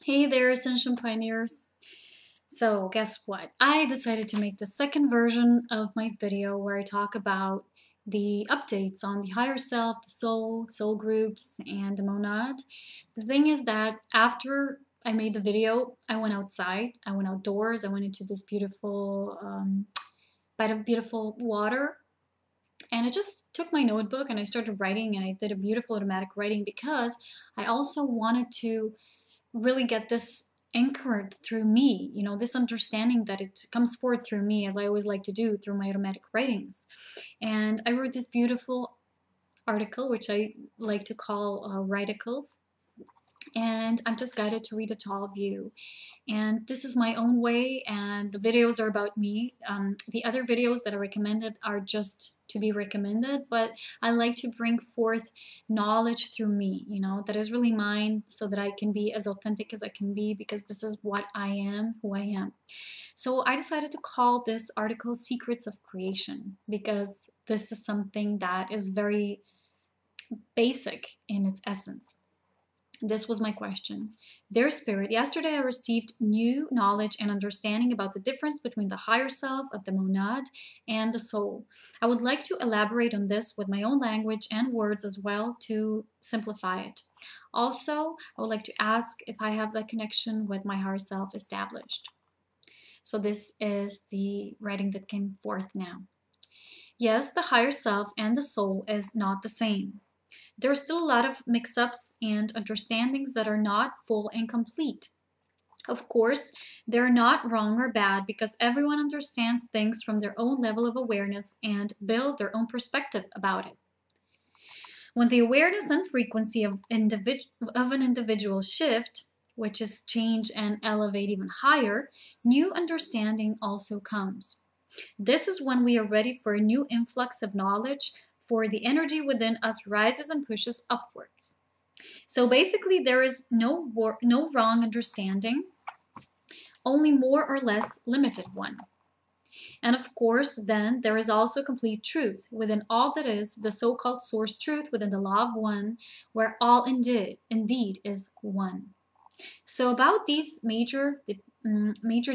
Hey there, Ascension Pioneers. So, guess what? I decided to make the second version of my video where I talk about the updates on the higher self, the soul groups, and the monad. The thing is that after I made the video, I went outside, I went outdoors, I went into this beautiful, bite of beautiful water, and I just took my notebook and I started writing, and I did a beautiful automatic writing because I also wanted to really get this anchored through me, this understanding that it comes forth through me, as I always like to do through my automatic writings. And I wrote this beautiful article, which I like to call writicles, and I'm just guided to read it to all of you. And this is my own way, and the videos are about me. The other videos that are recommended are just to be recommended, but I like to bring forth knowledge through me, that is really mine, so that I can be as authentic as I can be, because this is what I am, who I am. So I decided to call this article Secrets of Creation, because this is something that is very basic in its essence. This was my question. Dear Spirit, yesterday I received new knowledge and understanding about the difference between the higher self of the monad and the soul. I would like to elaborate on this with my own language and words as well to simplify it. Also, I would like to ask if I have that connection with my higher self established. So this is the writing that came forth now. Yes, the higher self and the soul is not the same. There's still a lot of mix-ups and understandings that are not full and complete. Of course, they're not wrong or bad, because everyone understands things from their own level of awareness and build their own perspective about it. When the awareness and frequency of an individual shift, which is change and elevate even higher, new understanding also comes. This is when we are ready for a new influx of knowledge, for the energy within us rises and pushes upwards. So basically, there is no wrong understanding, only more or less limited one. And of course, then there is also complete truth within all that is the so-called source truth within the law of one, where all indeed is one. So about these major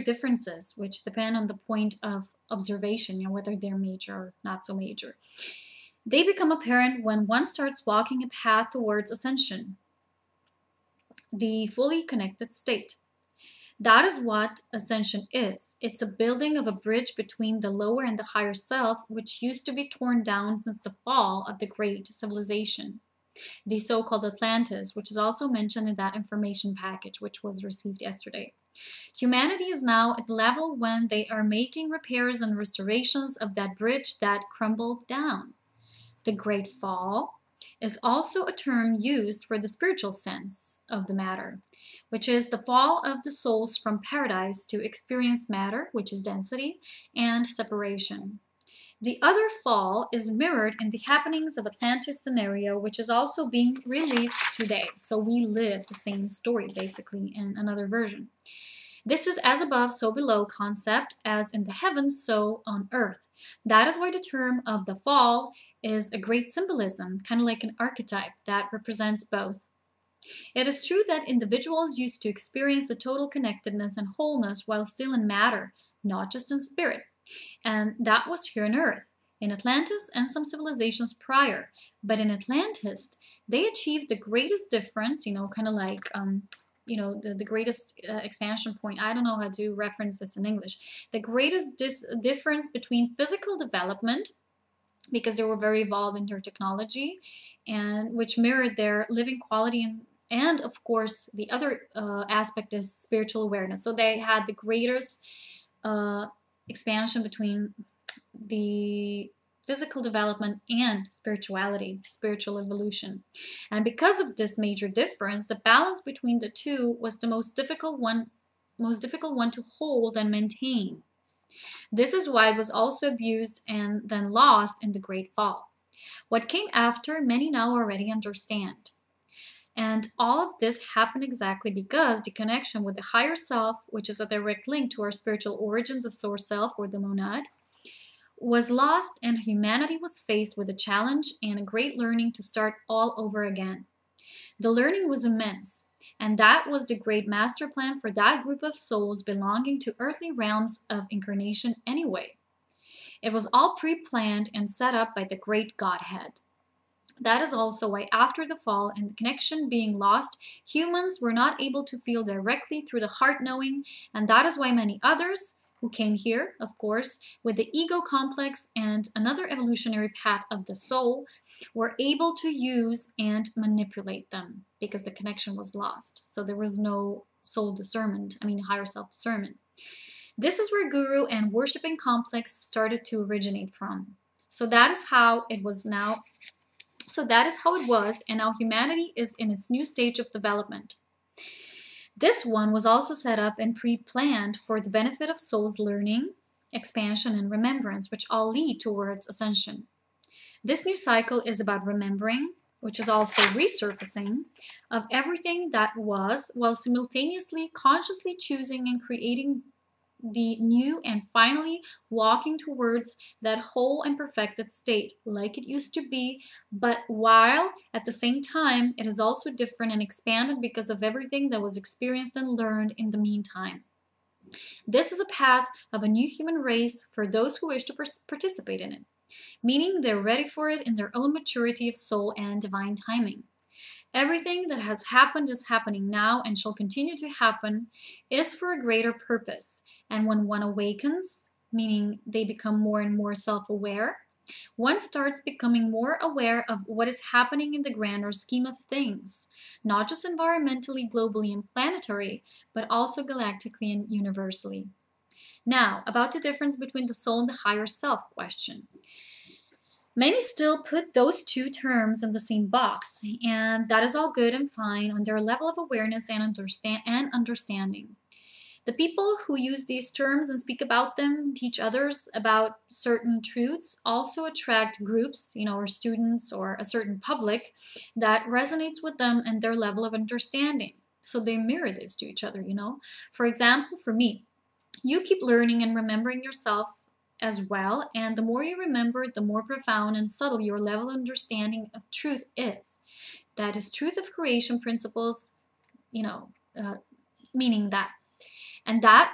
differences, which depend on the point of observation, whether they're major or not so major. They become apparent when one starts walking a path towards ascension, the fully connected state. That is what ascension is. It's a building of a bridge between the lower and the higher self, which used to be torn down since the fall of the great civilization, the so-called Atlantis, which is also mentioned in that information package which was received yesterday. Humanity is now at the level when they are making repairs and restorations of that bridge that crumbled down. The Great Fall is also a term used for the spiritual sense of the matter, which is the fall of the souls from paradise to experience matter, which is density, and separation. The other fall is mirrored in the happenings of Atlantis scenario, which is also being relived today. So we live the same story, basically, in another version. This is as above, so below concept, as in the heavens, so on earth. That is why the term of the fall is a great symbolism, kind of like an archetype that represents both. It is true that individuals used to experience a total connectedness and wholeness while still in matter, not just in spirit. And that was here on earth, in Atlantis and some civilizations prior. But in Atlantis, they achieved the greatest difference, kind of like the greatest expansion point. I don't know how to reference this in English. The greatest difference between physical development, because they were very evolved in their technology, and which mirrored their living quality, and of course the other aspect is spiritual awareness. So they had the greatest expansion between the physical development and spirituality, spiritual evolution. And because of this major difference, the balance between the two was the most difficult one to hold and maintain. This is why it was also abused and then lost in the Great Fall. What came after, many now already understand. And all of this happened exactly because the connection with the higher self, which is a direct link to our spiritual origin, the source self or the monad, was lost, and humanity was faced with a challenge and a great learning to start all over again. The learning was immense, And that was the great master plan for that group of souls belonging to earthly realms of incarnation anyway. It was all pre-planned and set up by the great Godhead. That is also why after the fall and the connection being lost, humans were not able to feel directly through the heart knowing, and that is why many others, who came here, of course, with the ego complex and another evolutionary path of the soul, were able to use and manipulate them because the connection was lost. So there was no soul discernment, higher self discernment. This is where guru and worshipping complex started to originate from. So that is how it was now. So that is how it was, and now humanity is in its new stage of development. This one was also set up and pre-planned for the benefit of souls learning, expansion, and remembrance, which all lead towards ascension. This new cycle is about remembering, which is also resurfacing, of everything that was, while simultaneously consciously choosing and creating the new and finally walking towards that whole and perfected state like it used to be, but while at the same time it is also different and expanded because of everything that was experienced and learned in the meantime. This is a path of a new human race for those who wish to participate in it, meaning they're ready for it in their own maturity of soul and divine timing. Everything that has happened is happening now and shall continue to happen is for a greater purpose. And when one awakens, meaning they become more and more self-aware, one starts becoming more aware of what is happening in the grander scheme of things, not just environmentally, globally, and planetary, but also galactically and universally. Now, about the difference between the soul and the higher self question. Many still put those two terms in the same box, and that is all good and fine on their level of awareness and understanding. The people who use these terms and speak about them, teach others about certain truths, also attract groups, or students or a certain public that resonates with them and their level of understanding. So they mirror this to each other, For example, for me, you keep learning and remembering yourself as well, and the more you remember, the more profound and subtle your level of understanding of truth is. That is truth of creation principles, meaning that. And that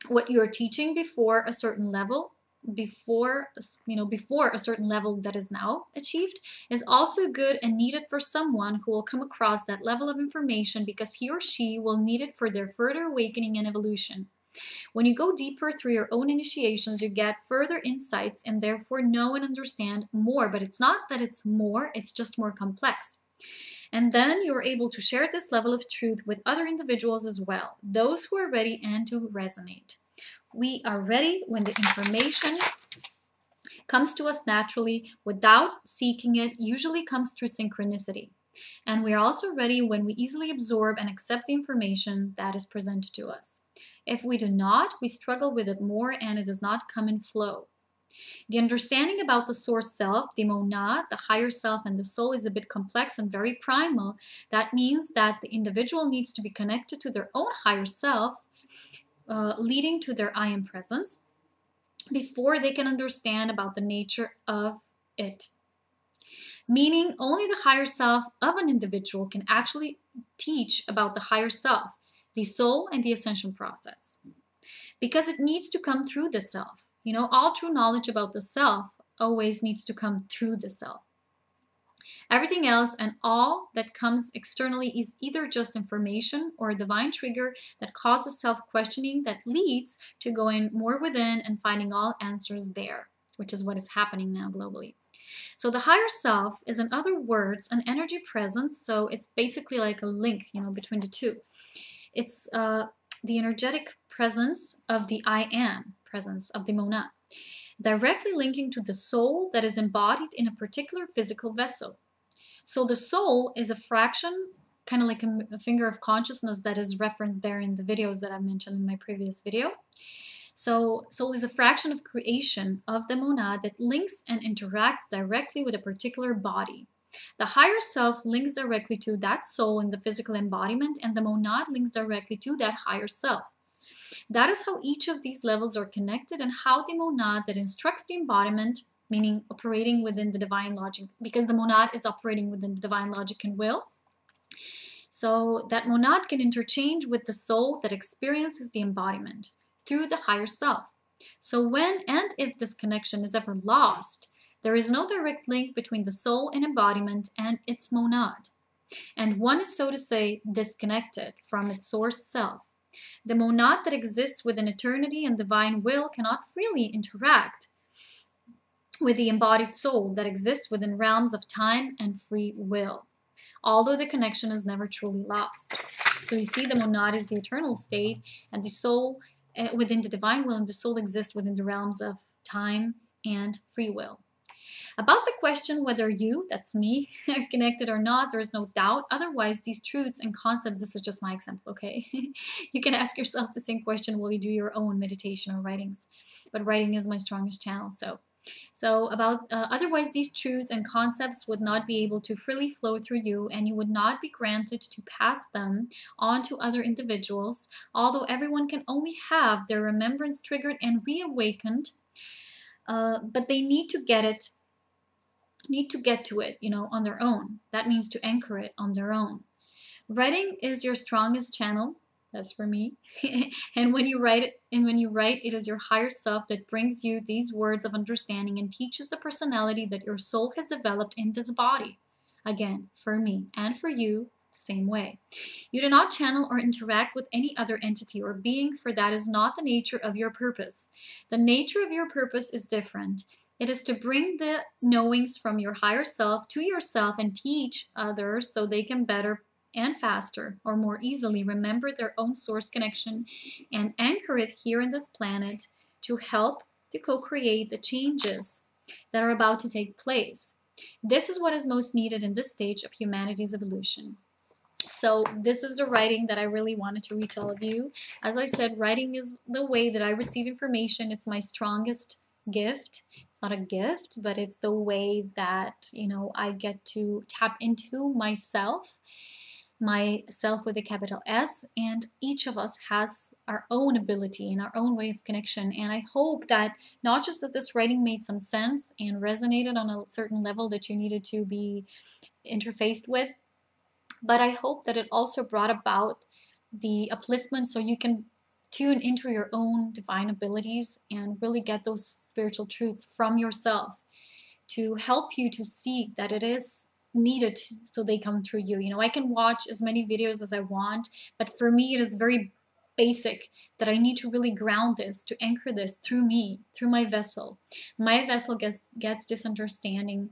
what you're teaching before a certain level, before a certain level that is now achieved, is also good and needed for someone who will come across that level of information because he or she will need it for their further awakening and evolution. When you go deeper through your own initiations, you get further insights and therefore know and understand more. But it's not that it's more, it's just more complex. And then you're able to share this level of truth with other individuals as well, those who are ready and to resonate. We are ready when the information comes to us naturally without seeking it, usually comes through synchronicity. And we are also ready when we easily absorb and accept the information that is presented to us. If we do not, we struggle with it more and it does not come in flow. The understanding about the source self, the monad, the higher self, and the soul is a bit complex and very primal. That means that the individual needs to be connected to their own higher self, leading to their I am presence, before they can understand about the nature of it. Meaning only the higher self of an individual can actually teach about the higher self, the soul, and the ascension process. Because it needs to come through the self. All true knowledge about the self always needs to come through the self. Everything else and all that comes externally is either just information or a divine trigger that causes self-questioning that leads to going more within and finding all answers there, which is what is happening now globally. So the higher self is, in other words, an energy presence. So it's basically like a link, between the two. It's the energetic presence of the I am, presence of the monad, directly linking to the soul that is embodied in a particular physical vessel. So the soul is a fraction, kind of like a finger of consciousness that is referenced there in the videos that I mentioned in my previous video. So soul is a fraction of creation of the monad that links and interacts directly with a particular body. The higher self links directly to that soul in the physical embodiment, and the monad links directly to that higher self. That is how each of these levels are connected and how the monad that instructs the embodiment, meaning operating within the divine logic, because the monad is operating within the divine logic and will, So that monad can interchange with the soul that experiences the embodiment through the higher self. So when and if this connection is ever lost, there is no direct link between the soul and embodiment and its monad, and one is, so to say, disconnected from its source self. The monad that exists within eternity and divine will cannot freely interact with the embodied soul that exists within realms of time and free will, although the connection is never truly lost. So you see, the monad is the eternal state, and the soul within the divine will, and the soul exists within the realms of time and free will. About the question whether you, that's me, are connected or not, there is no doubt. Otherwise, these truths and concepts, this is just my example, okay? You can ask yourself the same question while you do your own meditation or writings. But writing is my strongest channel, so otherwise, these truths and concepts would not be able to freely flow through you, and you would not be granted to pass them on to other individuals, although everyone can only have their remembrance triggered and reawakened, but they need to get to it, on their own. That means to anchor it on their own. Writing is your strongest channel. That's for me. And when you write, it is your higher self that brings you these words of understanding and teaches the personality that your soul has developed in this body. Again, for me and for you, the same way. You do not channel or interact with any other entity or being, for that is not the nature of your purpose. The nature of your purpose is different. It is to bring the knowings from your higher self to yourself and teach others so they can better and faster or more easily remember their own source connection and anchor it here in this planet to help to co-create the changes that are about to take place. This is what is most needed in this stage of humanity's evolution. So this is the writing that I really wanted to read to all of you. As I said, writing is the way that I receive information. It's my strongest gift. It's not a gift, but it's the way that, I get to tap into myself with a capital S, and each of us has our own ability and our own way of connection. And I hope that not just that this writing made some sense and resonated on a certain level that you needed to be interfaced with, but I hope that it also brought about the upliftment so you can tune into your own divine abilities and really get those spiritual truths from yourself to help you to see that it is needed so they come through you. I can watch as many videos as I want, but for me it is very basic that I need to really ground this, to anchor this through me, through my vessel. My vessel gets this understanding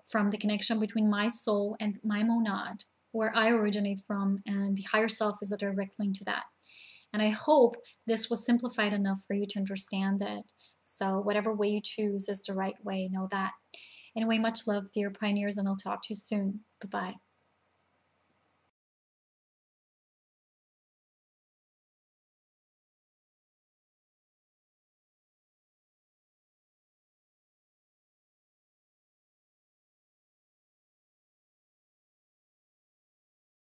from the connection between my soul and my monad, where I originate from, and the higher self is a direct link to that. And I hope this was simplified enough for you to understand that. So whatever way you choose is the right way, know that. Anyway, much love, dear pioneers, and I'll talk to you soon. Bye-bye.